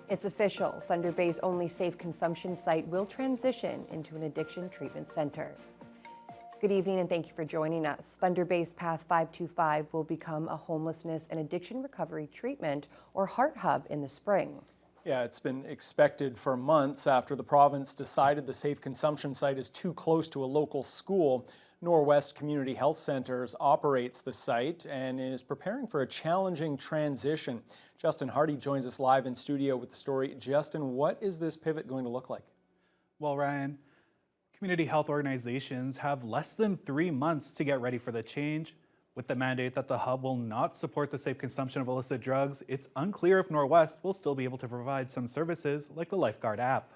It's official. Thunder Bay's only safe consumption site will transition into an addiction treatment center. Good evening and thank you for joining us. Thunder Bay's Path 525 will become a homelessness and addiction recovery treatment or heart hub in the spring. Yeah, it's been expected for months after the province decided the safe consumption site is too close to a local school. Norwest Community Health Centres operates the site and is preparing for a challenging transition. Justin Hardy joins us live in studio with the story. Justin, what is this pivot going to look like? Well, Ryan, community health organizations have less than 3 months to get ready for the change. With the mandate that the hub will not support the safe consumption of illicit drugs, it's unclear if Norwest will still be able to provide some services like the Lifeguard app.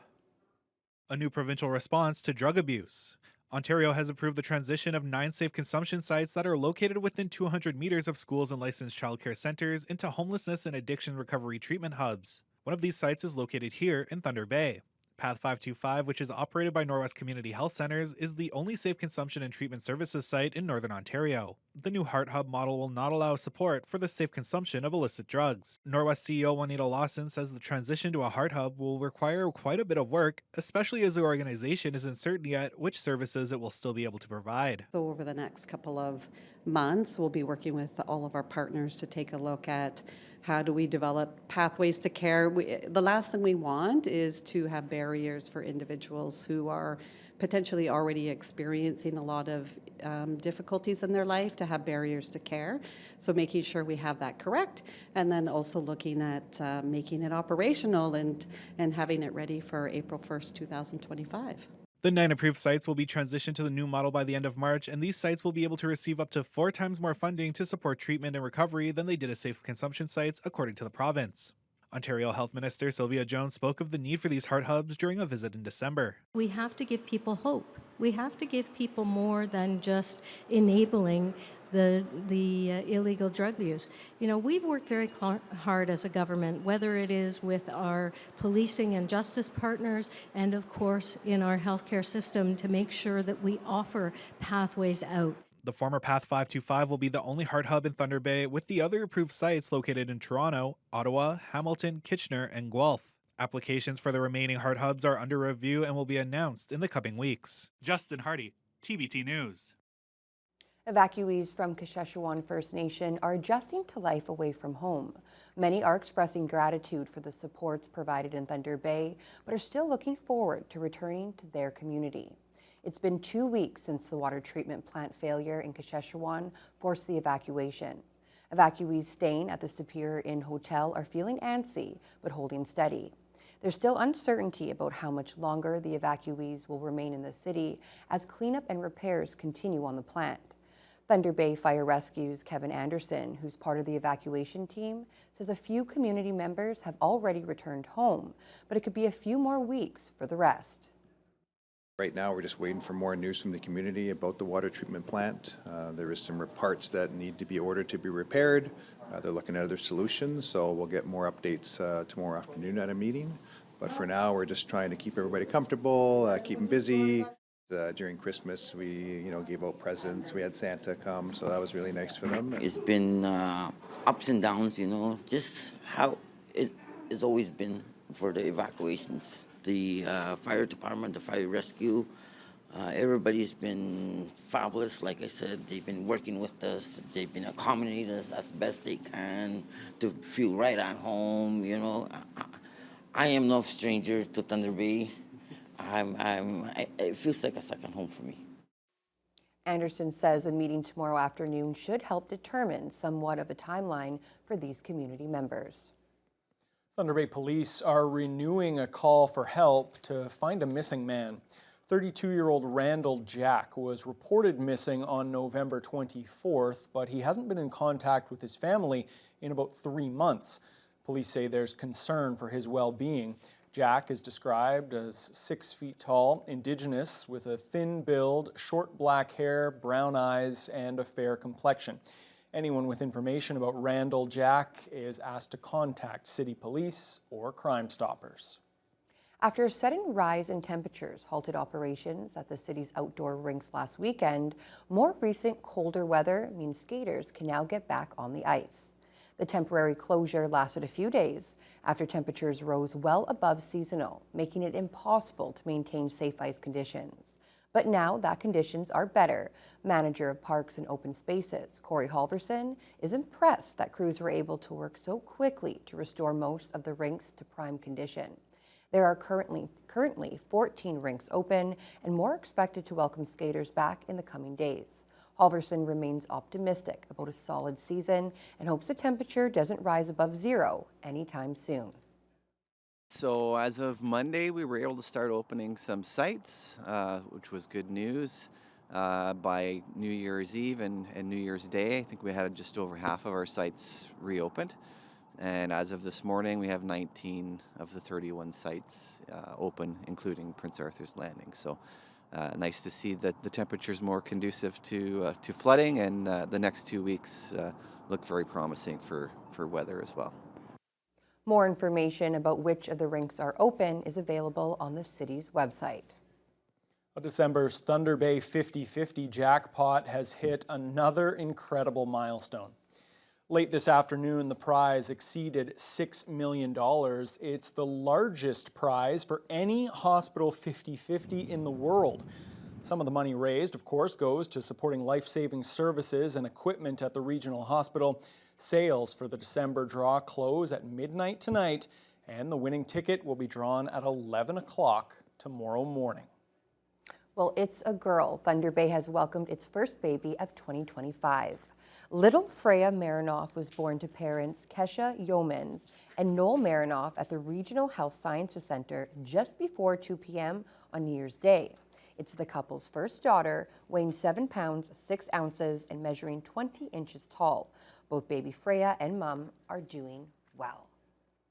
A new provincial response to drug abuse. Ontario has approved the transition of 9 safe consumption sites that are located within 200 meters of schools and licensed childcare centers into homelessness and addiction recovery treatment hubs. One of these sites is located here in Thunder Bay. Path 525, which is operated by Norwest Community Health Centres, is the only safe consumption and treatment services site in Northern Ontario. The new Heart Hub model will not allow support for the safe consumption of illicit drugs. Norwest CEO Juanita Lawson says the transition to a Heart Hub will require quite a bit of work, especially as the organization isn't certain yet which services it will still be able to provide. So over the next couple of months, we'll be working with all of our partners to take a look at how do we develop pathways to care. The last thing we want is to have barriers for individuals who are potentially already experiencing a lot of difficulties in their life to have barriers to care. So making sure we have that correct, and then also looking at making it operational and having it ready for April 1st, 2025. The 9 approved sites will be transitioned to the new model by the end of March, and these sites will be able to receive up to 4 times more funding to support treatment and recovery than they did as safe consumption sites, according to the province. Ontario Health Minister Sylvia Jones spoke of the need for these heart hubs during a visit in December. We have to give people hope. We have to give people more than just enabling the illegal drug use. You know, we've worked very hard as a government, whether it is with our policing and justice partners and, of course, in our healthcare system to make sure that we offer pathways out. The former Path 525 will be the only heart hub in Thunder Bay, with the other approved sites located in Toronto, Ottawa, Hamilton, Kitchener, and Guelph. Applications for the remaining heart hubs are under review and will be announced in the coming weeks. Justin Hardy, TBT News. Evacuees from Keesaan First Nation are adjusting to life away from home. Many are expressing gratitude for the supports provided in Thunder Bay, but are still looking forward to returning to their community. It's been 2 weeks since the water treatment plant failure in Keesaan forced the evacuation. Evacuees staying at the Superior Inn Hotel are feeling antsy, but holding steady. There's still uncertainty about how much longer the evacuees will remain in the city as cleanup and repairs continue on the plant. Thunder Bay Fire Rescue's Kevin Anderson, who's part of the evacuation team, says a few community members have already returned home, but it could be a few more weeks for the rest. Right now, we're just waiting for more news from the community about the water treatment plant. There is some parts that need to be ordered to be repaired. They're looking at other solutions, so we'll get more updates tomorrow afternoon at a meeting. But for now, we're just trying to keep everybody comfortable, keep them busy. During Christmas, we gave out presents. We had Santa come, so that was really nice for them. It's been ups and downs, just how it's always been for the evacuations. The fire department, the fire rescue, everybody's been fabulous. Like I said, they've been working with us. They've been accommodating us as best they can to feel right at home. I am no stranger to Thunder Bay. It feels like a second home for me. Anderson says a meeting tomorrow afternoon should help determine somewhat of a timeline for these community members. Thunder Bay Police are renewing a call for help to find a missing man. 32-year-old Randall Jack was reported missing on November 24th, but he hasn't been in contact with his family in about 3 months. Police say there's concern for his well-being. Jack is described as 6 feet tall, Indigenous, with a thin build, short black hair, brown eyes, and a fair complexion. Anyone with information about Randall Jack is asked to contact City Police or Crime Stoppers. After a sudden rise in temperatures halted operations at the city's outdoor rinks last weekend, more recent colder weather means skaters can now get back on the ice. The temporary closure lasted a few days after temperatures rose well above seasonal, making it impossible to maintain safe ice conditions. But now that conditions are better, Manager of Parks and Open Spaces, Corey Halverson, is impressed that crews were able to work so quickly to restore most of the rinks to prime condition. There are currently 14 rinks open and more expected to welcome skaters back in the coming days. Halverson remains optimistic about a solid season and hopes the temperature doesn't rise above zero anytime soon. So as of Monday, we were able to start opening some sites, which was good news. By New Year's Eve and New Year's Day, I think we had just over half of our sites reopened. And as of this morning, we have 19 of the 31 sites open, including Prince Arthur's Landing. So nice to see that the temperature is more conducive to flooding, and the next 2 weeks look very promising for weather as well. More information about which of the rinks are open is available on the city's website. December's Thunder Bay 50-50 jackpot has hit another incredible milestone. Late this afternoon, the prize exceeded $6 million. It's the largest prize for any hospital 50-50 in the world. Some of the money raised, of course, goes to supporting life-saving services and equipment at the regional hospital. Sales for the December draw close at midnight tonight, and the winning ticket will be drawn at 11 o'clock tomorrow morning. Well, it's a girl. Thunder Bay has welcomed its first baby of 2025. Little Freya Marinoff was born to parents Kesha Yeomans and Noel Marinoff at the Regional Health Sciences Center just before 2 p.m. on New Year's Day. It's the couple's first daughter, weighing 7 pounds, 6 ounces, and measuring 20 inches tall. Both baby Freya and mom are doing well.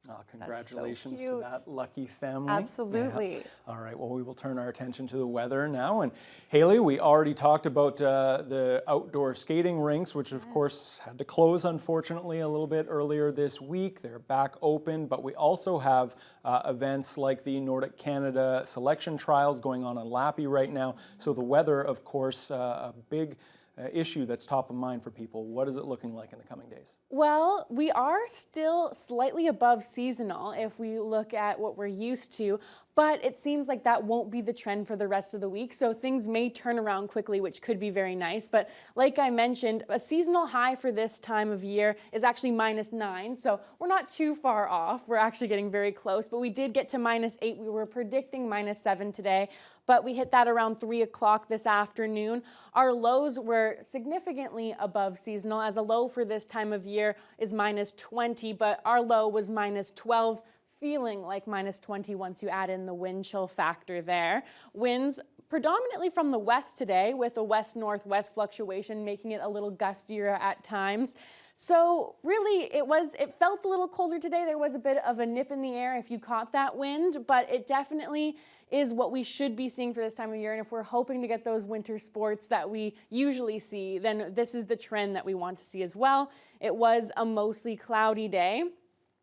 Oh, congratulations so to that lucky family. Absolutely. Yeah. All right, well, we will turn our attention to the weather now. And Haley, we already talked about the outdoor skating rinks, which of course had to close, unfortunately, a little bit earlier this week. They're back open, but we also have events like the Nordic Canada selection trials going on in Lappy right now. So the weather, of course, a big issue that's top of mind for people. What is it looking like in the coming days? Well, we are still slightly above seasonal if we look at what we're used to, but it seems like that won't be the trend for the rest of the week, so things may turn around quickly, which could be very nice. But like I mentioned, a seasonal high for this time of year is actually -9, so we're not too far off. We're actually getting very close, but we did get to -8. We were predicting -7 today, but we hit that around 3 o'clock this afternoon. Our lows were significantly above seasonal, as a low for this time of year is -20, but our low was -12, feeling like -20 once you add in the wind chill factor there. Winds predominantly from the west today, with a west-northwest fluctuation making it a little gustier at times. So really, it felt a little colder today. There was a bit of a nip in the air if you caught that wind, but it definitely is what we should be seeing for this time of year. And if we're hoping to get those winter sports that we usually see, then this is the trend that we want to see as well. It was a mostly cloudy day.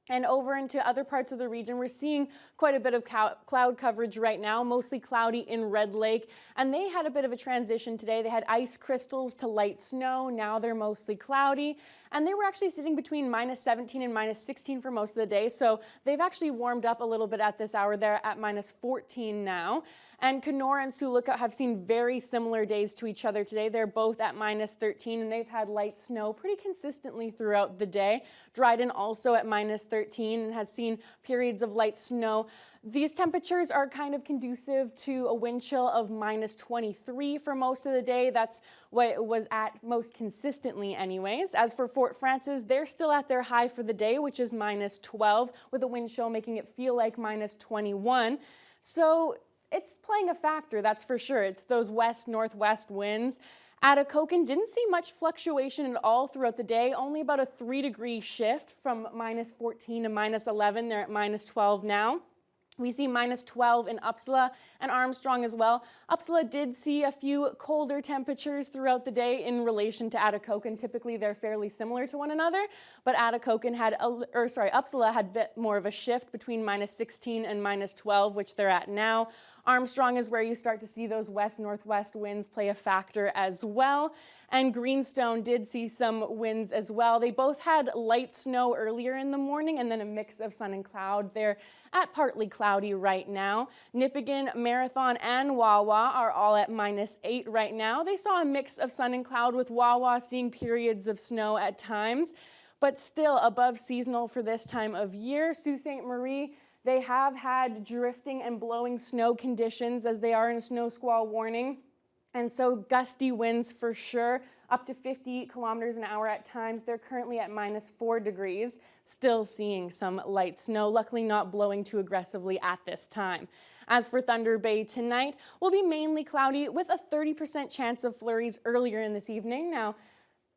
And over into other parts of the region, we're seeing quite a bit of cloud coverage right now, mostly cloudy in Red Lake. And they had a bit of a transition today. They had ice crystals to light snow. Now they're mostly cloudy. And they were actually sitting between -17 and -16 for most of the day. So they've actually warmed up a little bit at this hour. They're at -14 now. And Kenora and Sioux Lookout have seen very similar days to each other today. They're both at -13, and they've had light snow pretty consistently throughout the day. Dryden also at -13 and has seen periods of light snow. These temperatures are kind of conducive to a wind chill of -23 for most of the day. That's what it was at most consistently anyways. As for Fort Frances, they're still at their high for the day, which is -12, with a wind chill making it feel like -21. So it's playing a factor, that's for sure. It's those west-northwest winds. Atacocan didn't see much fluctuation at all throughout the day, only about a 3-degree shift from -14 to -11. They're at -12 now. We see -12 in Upsala and Armstrong as well. Upsala did see a few colder temperatures throughout the day in relation to Atacocan. Typically, they're fairly similar to one another, but Upsala had a bit more of a shift between -16 and -12, which they're at now. Armstrong is where you start to see those west-northwest winds play a factor as well. And Greenstone did see some winds as well. They both had light snow earlier in the morning and then a mix of sun and cloud. They're at partly cloudy right now. Nipigon, Marathon, and Wawa are all at -8 right now. They saw a mix of sun and cloud, with Wawa seeing periods of snow at times, but still above seasonal for this time of year. Sault Ste. Marie, they have had drifting and blowing snow conditions as they are in a snow squall warning. And so gusty winds for sure, up to 50 kilometers an hour at times. They're currently at -4 degrees, still seeing some light snow, luckily not blowing too aggressively at this time. As for Thunder Bay tonight, will be mainly cloudy with a 30% chance of flurries earlier in this evening. Now,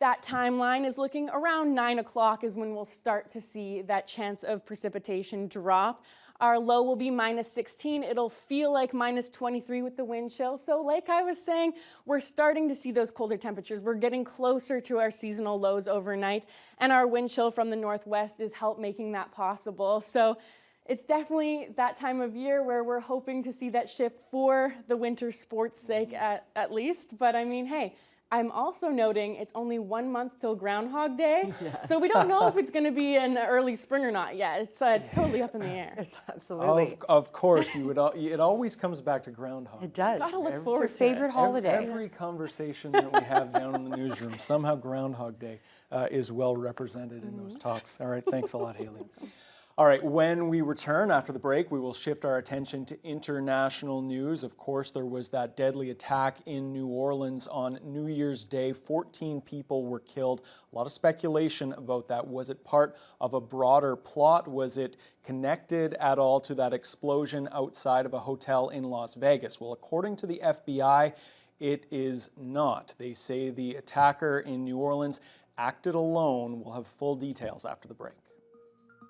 that timeline is looking around 9 o'clock is when we'll start to see that chance of precipitation drop. Our low will be -16. It'll feel like -23 with the wind chill. So like I was saying, we're starting to see those colder temperatures. We're getting closer to our seasonal lows overnight, and our wind chill from the northwest is help making that possible. So it's definitely that time of year where we're hoping to see that shift for the winter sports' sake at least. But I mean, hey, I'm also noting it's only 1 month till Groundhog Day, so we don't know if it's going to be in early spring or not yet. It's totally up in the air. It's absolutely. Of course, you would. It always comes back to Groundhog. It does. Gotta look It's forward your to it. favorite holiday. Every conversation that we have down in the newsroom, somehow Groundhog Day is well represented in those talks. All right, thanks a lot, Haley. All right, when we return after the break, we will shift our attention to international news. Of course, there was that deadly attack in New Orleans on New Year's Day. 14 people were killed. A lot of speculation about that. Was it part of a broader plot? Was it connected at all to that explosion outside of a hotel in Las Vegas? Well, according to the FBI, it is not. They say the attacker in New Orleans acted alone. We'll have full details after the break.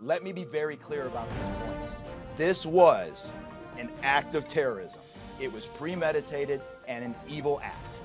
Let me be very clear about this point. This was an act of terrorism. It was premeditated and an evil act.